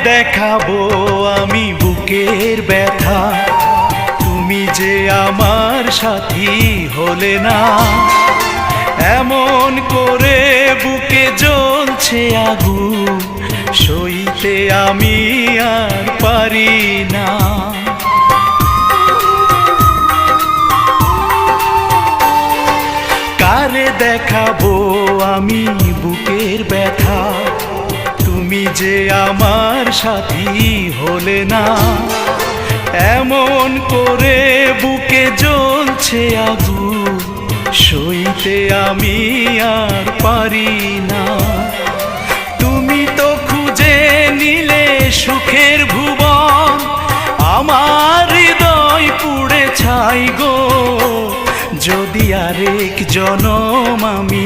দেখাবো আমি বুকের ব্যথা, তুমি যে আমার সাথী হলে না। এমন করে বুকে জ্বলছে আগুন, সইতে আমি আর পারি না। কারে দেখাবো আমি বুকের ব্যথা, তুমি যে আমার সাথী হলে না। এমন করে বুকে জ্বলছে আগুন, সইতে আমি আর পারি না। তুমি তো খুঁজে নিলে সুখের ভুবন, আমার হৃদয় পুড়ে ছাই গো। যদি আরেক জনম আমি